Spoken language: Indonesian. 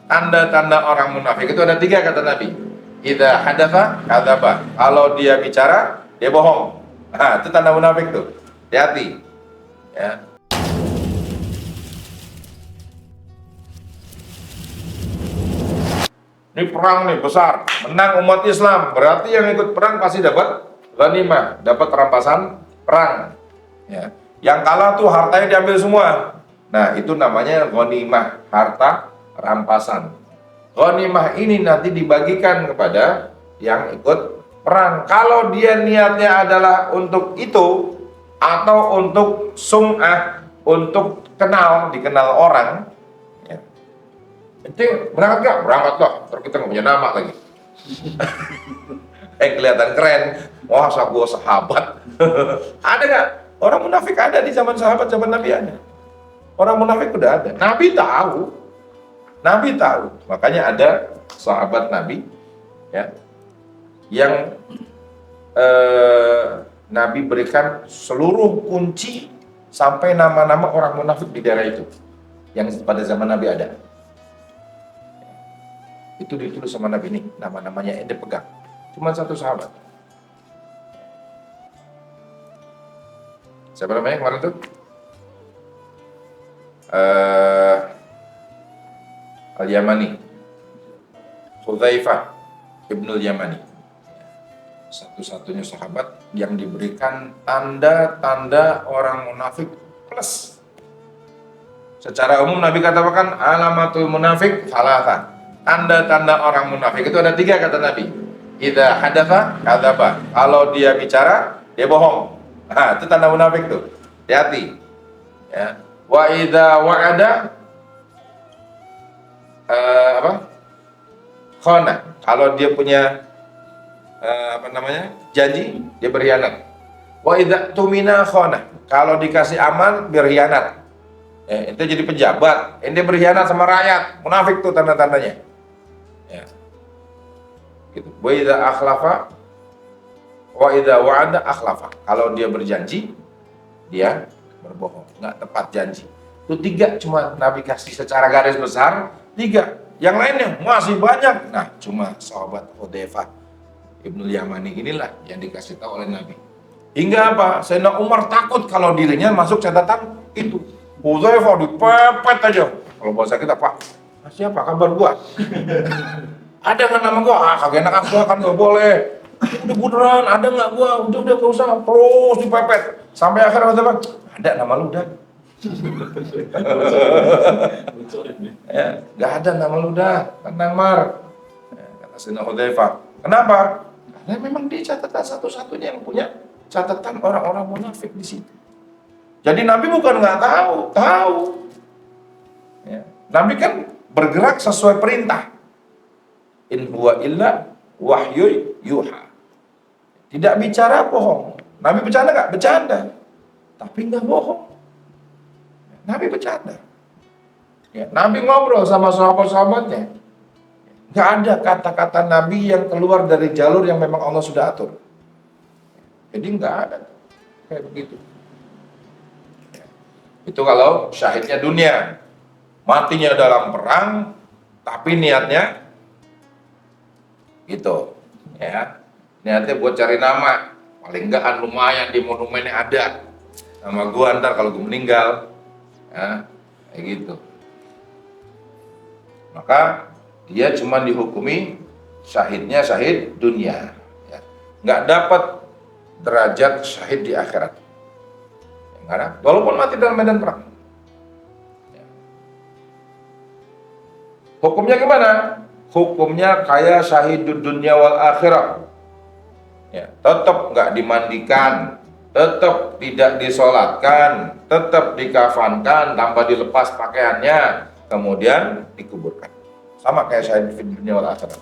Tanda-tanda orang munafik itu ada 3 kata Nabi. Idza hadatsa kadzaba. Kalau dia bicara, dia bohong. Nah, itu tanda munafik tuh. Hati-hati. Ya. Ini perang nih besar, menang umat Islam. Berarti yang ikut perang pasti dapat ghanimah, dapat rampasan perang. Ya. Yang kalah tuh hartanya diambil semua. Nah, itu namanya ghanimah, harta rampasan. Ghanimah ini nanti dibagikan kepada yang ikut perang. Kalau dia niatnya adalah untuk itu atau untuk sum'ah, untuk dikenal orang, ya. Itu berangkat gak? Berangkat lah. Terus kita nggak punya nama lagi. Kelihatan keren. Wah, gua sahabat. Ada nggak? Orang munafik ada di zaman sahabat, zaman Nabi ada. Orang munafik udah ada. Nabi tahu. Makanya ada sahabat Nabi, ya, yang Nabi berikan seluruh kunci sampai nama-nama orang munafik di daerah itu, yang pada zaman Nabi ada. Itu ditulis sama Nabi ini, nama-namanya ente pegang. Cuma satu sahabat. Siapa namanya kemarin tuh? Al-Yamani, Hudzaifah Ibnul Yamani, satu-satunya sahabat yang diberikan tanda-tanda orang munafik plus. Secara umum Nabi katakan alamatul munafik salasa. Tanda-tanda orang munafik itu ada 3 kata Nabi. Idza hadatsa kadzaba. Kalau dia bicara, dia bohong. Nah, itu tanda munafik tuh. Hati-hati. Ya. Wa idza wa'ada khana. Kalau dia punya janji, dia berkhianat. Wa idza tumina khana. Kalau dikasih aman, berkhianat. Itu jadi pejabat, dia berkhianat sama rakyat. Munafik tuh tanda-tandanya. Ya. Gitu. Wa idza akhlafa wa idza wa'ada akhlafa. Kalau dia berjanji, dia berbohong, nggak tepat janji. Itu 3 cuma Nabi kasih secara garis besar, 3. Yang lainnya masih banyak. Nah, cuma sahabat Hudzaifah Ibnul Yamani inilah yang dikasih tahu oleh Nabi. Hingga apa? Sayyidina Umar takut kalau dirinya masuk catatan itu. Hudzaifah dipepet aja. Kalau bahasa kita, Pak, siapa kabar gua? Ada nggak nama gua? Kagak enak aku kan nggak boleh. Udah beneran, ada nggak gua? Udah gak usah. Terus dipepet. Sampai akhirnya Hudzaifah, ada nama lu dah. Ya, gak ada nama lu dah, tenang Mar. Ya, kata Sayyidina Hudzaifah. Kenapa? Karena memang dia catatan satu-satunya yang punya catatan orang-orang munafik di situ. Jadi Nabi bukan nggak tahu. Ya. Nabi kan bergerak sesuai perintah. In huwa illa wahyu yuha. Tidak bicara bohong. Nabi bercanda nggak? Bercanda. Tapi nggak bohong. Nabi bercanda. Ya, Nabi ngobrol sama sahabat-sahabatnya. Nggak ada kata-kata Nabi yang keluar dari jalur yang memang Allah sudah atur. Jadi nggak ada kayak begitu. Ya. Itu kalau syahidnya dunia, matinya dalam perang, tapi niatnya gitu, ya. Niatnya buat cari nama, paling nggak lumayan di monumennya ada nama gua ntar kalau gua meninggal. Ya, kayak gitu. Maka dia cuma dihukumi syahidnya syahid dunia, ya. Nggak dapat derajat syahid di akhirat. Nggak ada, walaupun mati dalam medan perang. Ya. Hukumnya gimana? Hukumnya kayak syahid dunia wal akhirat. Ya, tetap nggak dimandikan, tetap tidak disolatkan, tetap dikafankan tanpa dilepas pakaiannya, kemudian dikuburkan. Sama kayak syahid di dunia wal akhirat.